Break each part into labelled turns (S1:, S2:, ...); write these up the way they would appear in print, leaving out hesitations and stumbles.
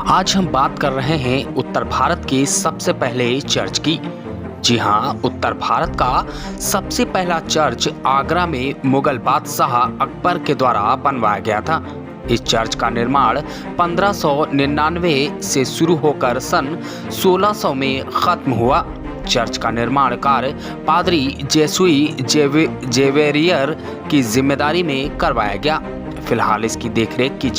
S1: आज हम बात कर रहे हैं उत्तर भारत के सबसे पहले चर्च की। जी हाँ, उत्तर भारत का सबसे पहला चर्च आगरा में मुगल बादशाह अकबर के द्वारा बनवाया गया था। इस चर्च का निर्माण 1599 से शुरू होकर सन 1600 में खत्म हुआ। चर्च का निर्माण कार्य पादरी जेसुई जेवेरियर की जिम्मेदारी में करवाया गया। फिलहाल इसकी देखरेख की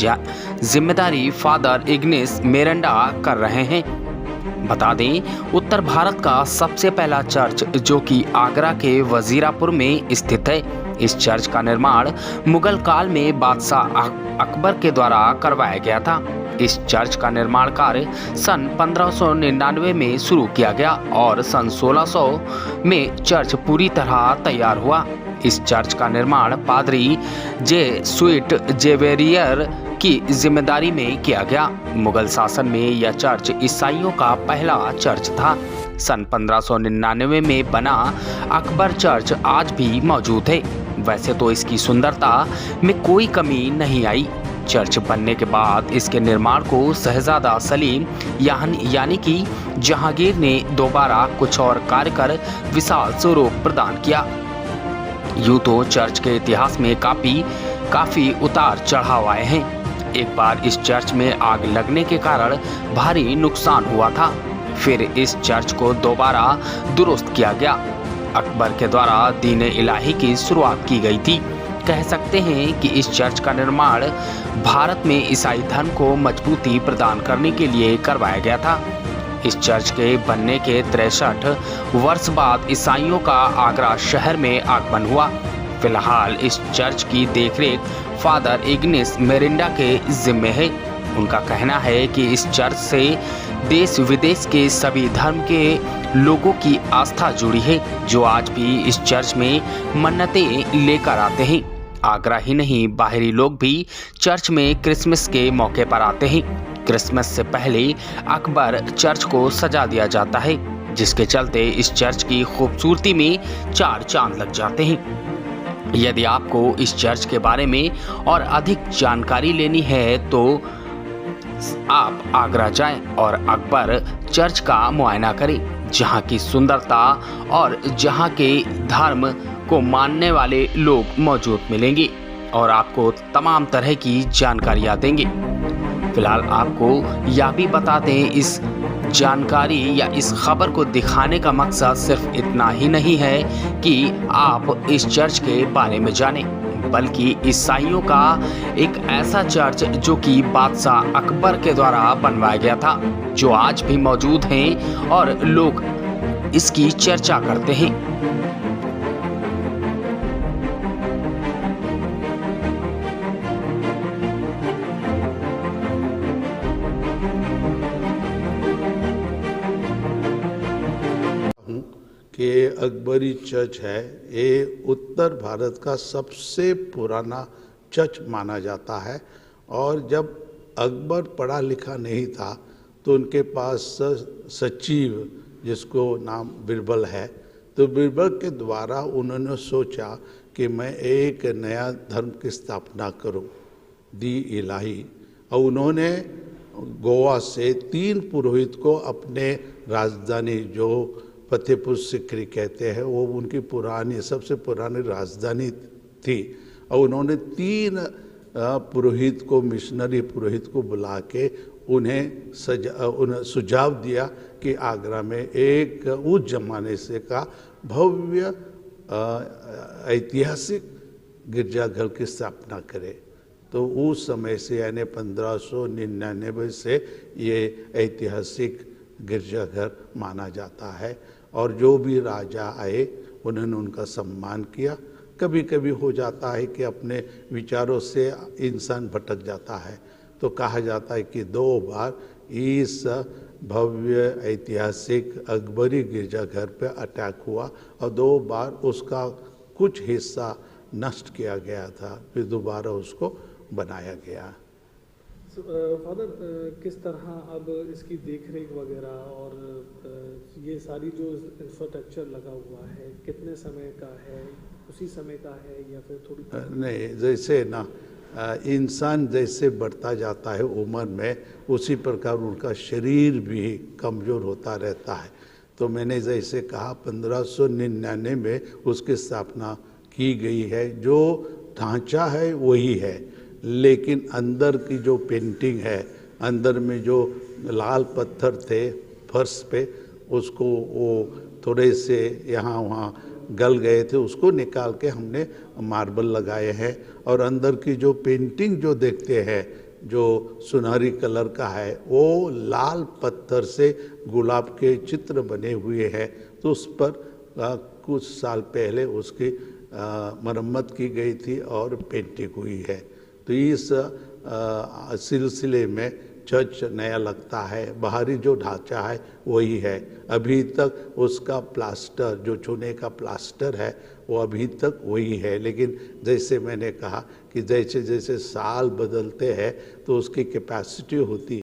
S1: जिम्मेदारी फादर इग्नेस मेरेंडा कर रहे हैं। बता दें, उत्तर भारत का सबसे पहला चर्च जो कि आगरा के वजीरापुर में स्थित है। इस चर्च का निर्माण मुगल काल में बादशाह अकबर के द्वारा करवाया गया था। इस चर्च का निर्माण कार्य सन 1599 में शुरू किया गया और सन 1600 में चर्च पूरी तरह तैयार हुआ। इस चर्च का निर्माण पादरी जेसुइट जेवेरियर की जिम्मेदारी में किया गया। मुगल शासन में यह चर्च ईसाइयों का पहला चर्च था। सन 1599 में बना अकबर चर्च आज भी मौजूद है। वैसे तो इसकी सुंदरता में कोई कमी नहीं आई। चर्च बनने के बाद इसके निर्माण को शहजादा सलीम यानी कि जहांगीर ने दोबारा कुछ और कार्य कर विशाल स्वरूप प्रदान किया। यूं तो चर्च के इतिहास में काफी उतार चढ़ाव आए हैं। एक बार इस चर्च में आग लगने के कारण भारी नुकसान हुआ था। फिर इस चर्च को दोबारा दुरुस्त किया गया। अकबर के द्वारा दीन इलाही की शुरुआत की गई थी। कह सकते हैं कि इस चर्च का निर्माण भारत में ईसाई धर्म को मजबूती प्रदान करने के लिए करवाया गया था। इस चर्च के बनने के 63 वर्ष बाद ईसाइयों का आगरा शहर में आगमन हुआ। फिलहाल इस चर्च की देखरेख फादर इग्नेस मेरिंडा के जिम्मे है। उनका कहना है कि इस चर्च से देश विदेश के सभी धर्म के लोगों की आस्था जुड़ी है, जो आज भी इस चर्च में मन्नतें लेकर आते हैं। आगरा ही नहीं, बाहरी लोग भी चर्च में क्रिसमस के मौके पर आते हैं। क्रिसमस से पहले अकबर चर्च को सजा दिया जाता है, जिसके चलते इस चर्च की खूबसूरती में 4 चांद लग जाते हैं। यदि आपको इस चर्च के बारे में और अधिक जानकारी लेनी है तो आप आगरा जाएं और अकबर चर्च का मुआयना करें, जहां की सुंदरता और जहां के धर्म को मानने वाले लोग मौजूद मिलेंगे और आपको तमाम तरह की जानकारियां देंगे। फिलहाल आपको यह भी बता दें, इस जानकारी या इस खबर को दिखाने का मकसद सिर्फ इतना ही नहीं है कि आप इस चर्च के बारे में जानें, बल्कि ईसाइयों का एक ऐसा चर्च जो कि बादशाह अकबर के द्वारा बनवाया गया था, जो आज भी मौजूद हैं और लोग इसकी चर्चा करते हैं।
S2: कि अकबरी चर्च है, ये उत्तर भारत का सबसे पुराना चर्च माना जाता है। और जब अकबर पढ़ा लिखा नहीं था तो उनके पास सचिव, जिसको नाम बिरबल है, तो बिरबल के द्वारा उन्होंने सोचा कि मैं एक नया धर्म की स्थापना करूं, दी इलाही। और उन्होंने गोवा से 3 पुरोहित को अपने राजधानी, जो फतेहपुर सिकरी कहते हैं, वो उनकी सबसे पुरानी राजधानी थी। और उन्होंने 3 पुरोहित को, मिशनरी पुरोहित को बुला के उन्हें सुझाव दिया कि आगरा में एक उस जमाने से का भव्य ऐतिहासिक गिरजाघर की स्थापना करे। तो उस समय से यानी 1599 से ये ऐतिहासिक गिरजाघर माना जाता है। और जो भी राजा आए उन्होंने उनका सम्मान किया। कभी कभी हो जाता है कि अपने विचारों से इंसान भटक जाता है, तो कहा जाता है कि 2 बार इस भव्य ऐतिहासिक अकबरी गिरजाघर पर अटैक हुआ और 2 बार उसका कुछ हिस्सा नष्ट किया गया था, फिर दोबारा उसको बनाया गया।
S3: फादर, किस तरह अब इसकी देखरेख वगैरह और ये सारी जो इंफ्रास्ट्रक्चर लगा हुआ है, कितने समय का है, उसी समय का है या फिर थोड़ी?
S2: नहीं, जैसे ना इंसान जैसे बढ़ता जाता है उम्र में, उसी प्रकार उनका शरीर भी कमज़ोर होता रहता है। तो मैंने जैसे कहा 1599 में उसकी स्थापना की गई है। जो ढांचा है वही है, लेकिन अंदर की जो पेंटिंग है, अंदर में जो लाल पत्थर थे फर्श पे, उसको वो थोड़े से यहाँ वहाँ गल गए थे, उसको निकाल के हमने मार्बल लगाए हैं। और अंदर की जो पेंटिंग जो देखते हैं, जो सुनहरी कलर का है, वो लाल पत्थर से गुलाब के चित्र बने हुए हैं। तो उस पर कुछ साल पहले उसकी मरम्मत की गई थी और पेंटिंग हुई है। तो इस सिलसिले में चर्च नया लगता है, बाहरी जो ढांचा है वही है। अभी तक उसका प्लास्टर, जो चूने का प्लास्टर है, वो अभी तक वही है। लेकिन जैसे मैंने कहा कि जैसे जैसे साल बदलते हैं तो उसकी कैपेसिटी होती